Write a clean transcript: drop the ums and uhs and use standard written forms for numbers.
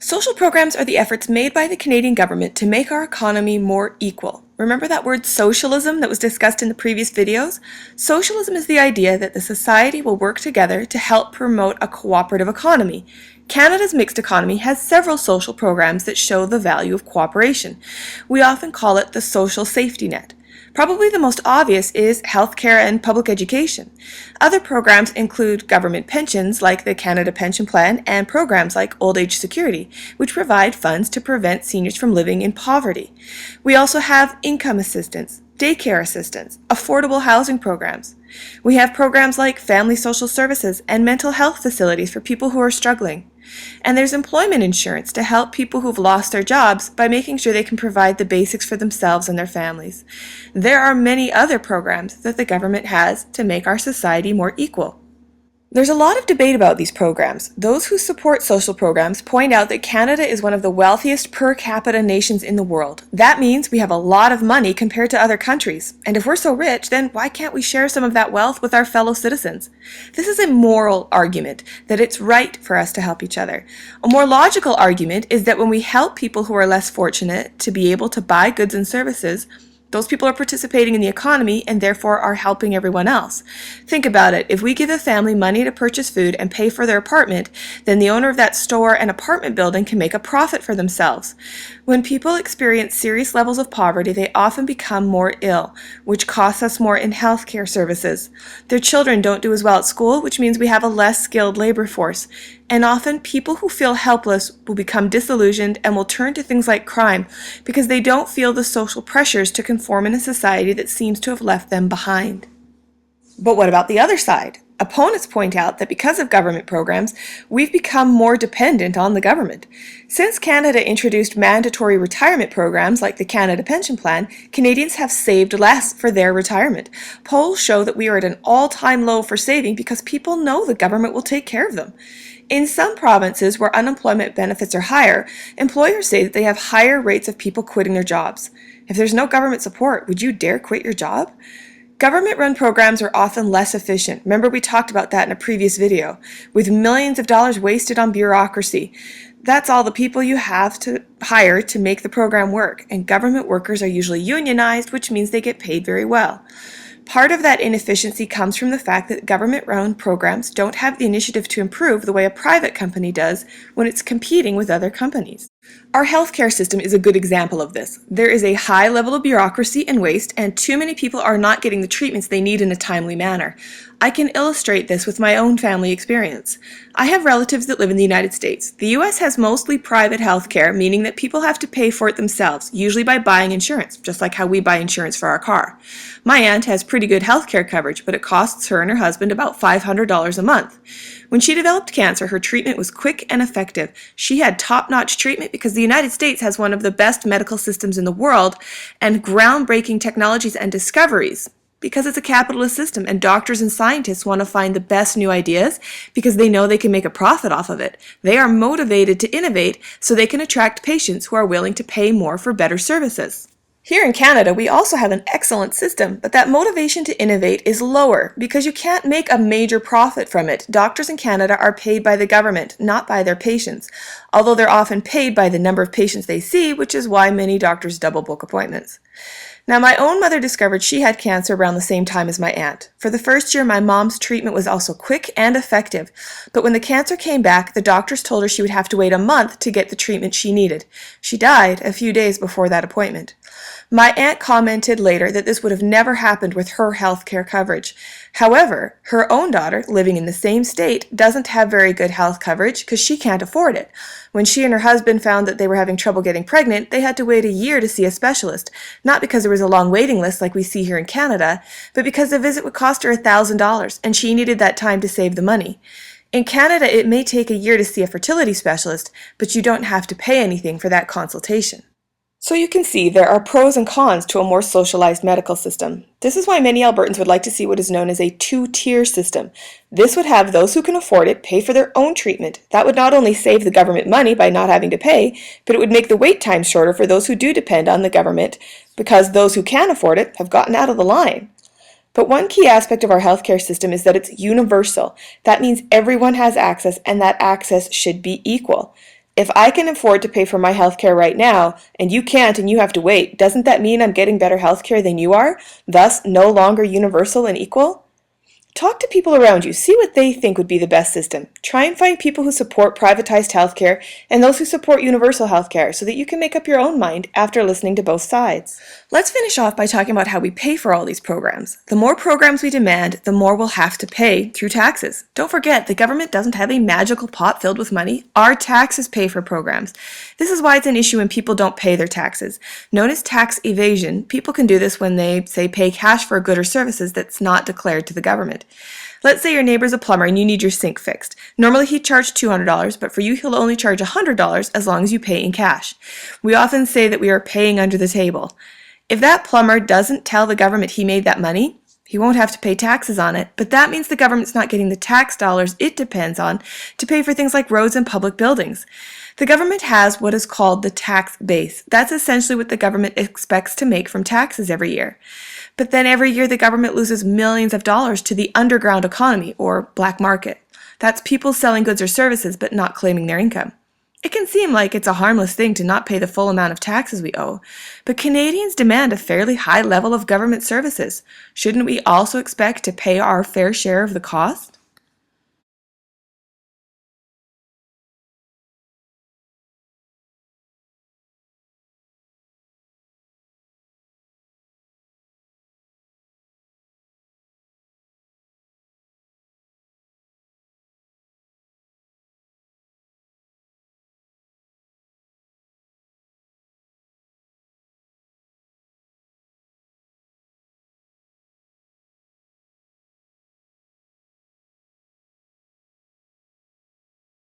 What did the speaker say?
Social programs are the efforts made by the Canadian government to make our economy more equal. Remember that word socialism that was discussed in the previous videos? Socialism is the idea that the society will work together to help promote a cooperative economy. Canada's mixed economy has several social programs that show the value of cooperation. We often call it the social safety net. Probably the most obvious is healthcare and public education. Other programs include government pensions like the Canada Pension Plan and programs like Old Age Security, which provide funds to prevent seniors from living in poverty. We also have income assistance, daycare assistance, affordable housing programs. We have programs like family social services and mental health facilities for people who are struggling. And there's employment insurance to help people who've lost their jobs by making sure they can provide the basics for themselves and their families. There are many other programs that the government has to make our society more equal. There's a lot of debate about these programs. Those who support social programs point out that Canada is one of the wealthiest per capita nations in the world. That means we have a lot of money compared to other countries. And if we're so rich, then why can't we share some of that wealth with our fellow citizens? This is a moral argument, that it's right for us to help each other. A more logical argument is that when we help people who are less fortunate to be able to buy goods and services, those people are participating in the economy and therefore are helping everyone else. Think about it. If we give a family money to purchase food and pay for their apartment, then the owner of that store and apartment building can make a profit for themselves. When people experience serious levels of poverty, they often become more ill, which costs us more in healthcare services. Their children don't do as well at school, which means we have a less skilled labor force. And often, people who feel helpless will become disillusioned and will turn to things like crime because they don't feel the social pressures to conform in a society that seems to have left them behind. But what about the other side? Opponents point out that because of government programs, we've become more dependent on the government. Since Canada introduced mandatory retirement programs like the Canada Pension Plan, Canadians have saved less for their retirement. Polls show that we are at an all-time low for saving because people know the government will take care of them. In some provinces where unemployment benefits are higher, employers say that they have higher rates of people quitting their jobs. If there's no government support, would you dare quit your job? Government-run programs are often less efficient. Remember, we talked about that in a previous video, with millions of dollars wasted on bureaucracy. That's all the people you have to hire to make the program work, and government workers are usually unionized, which means they get paid very well. Part of that inefficiency comes from the fact that government-run programs don't have the initiative to improve the way a private company does when it's competing with other companies. Our healthcare system is a good example of this. There is a high level of bureaucracy and waste, and too many people are not getting the treatments they need in a timely manner. I can illustrate this with my own family experience. I have relatives that live in the United States. The US has mostly private healthcare, meaning that people have to pay for it themselves, usually by buying insurance, just like how we buy insurance for our car. My aunt has pretty good healthcare coverage, but it costs her and her husband about $500 a month. When she developed cancer, her treatment was quick and effective. She had top-notch treatment because the United States has one of the best medical systems in the world and groundbreaking technologies and discoveries. Because it's a capitalist system and doctors and scientists want to find the best new ideas because they know they can make a profit off of it. They are motivated to innovate so they can attract patients who are willing to pay more for better services. Here in Canada, we also have an excellent system, but that motivation to innovate is lower because you can't make a major profit from it. Doctors in Canada are paid by the government, not by their patients, although they're often paid by the number of patients they see, which is why many doctors double book appointments. Now, my own mother discovered she had cancer around the same time as my aunt. For the first year, my mom's treatment was also quick and effective, but when the cancer came back, the doctors told her she would have to wait a month to get the treatment she needed. She died a few days before that appointment. My aunt commented later that this would have never happened with her health care coverage. However, her own daughter, living in the same state, doesn't have very good health coverage because she can't afford it. When she and her husband found that they were having trouble getting pregnant, they had to wait a year to see a specialist, not because there was a long waiting list like we see here in Canada, but because the visit would cost her $1,000, and she needed that time to save the money. In Canada, it may take a year to see a fertility specialist, but you don't have to pay anything for that consultation. So you can see there are pros and cons to a more socialized medical system. This is why many Albertans would like to see what is known as a two-tier system. This would have those who can afford it pay for their own treatment. That would not only save the government money by not having to pay, but it would make the wait time shorter for those who do depend on the government because those who can afford it have gotten out of the line. But one key aspect of our healthcare system is that it's universal. That means everyone has access, and that access should be equal. If I can afford to pay for my healthcare right now, and you can't and you have to wait, doesn't that mean I'm getting better healthcare than you are, thus no longer universal and equal? Talk to people around you. See what they think would be the best system. Try and find people who support privatized healthcare and those who support universal healthcare so that you can make up your own mind after listening to both sides. Let's finish off by talking about how we pay for all these programs. The more programs we demand, the more we'll have to pay through taxes. Don't forget, the government doesn't have a magical pot filled with money. Our taxes pay for programs. This is why it's an issue when people don't pay their taxes. Known as tax evasion, people can do this when they, say, pay cash for a good or services that's not declared to the government. Let's say your neighbor's a plumber and you need your sink fixed. Normally he'd charge $200, but for you he'll only charge $100 as long as you pay in cash. We often say that we are paying under the table. If that plumber doesn't tell the government he made that money, he won't have to pay taxes on it, but that means the government's not getting the tax dollars it depends on to pay for things like roads and public buildings. The government has what is called the tax base. That's essentially what the government expects to make from taxes every year. But then every year the government loses millions of dollars to the underground economy, or black market. That's people selling goods or services but not claiming their income. It can seem like it's a harmless thing to not pay the full amount of taxes we owe, but Canadians demand a fairly high level of government services. Shouldn't we also expect to pay our fair share of the cost?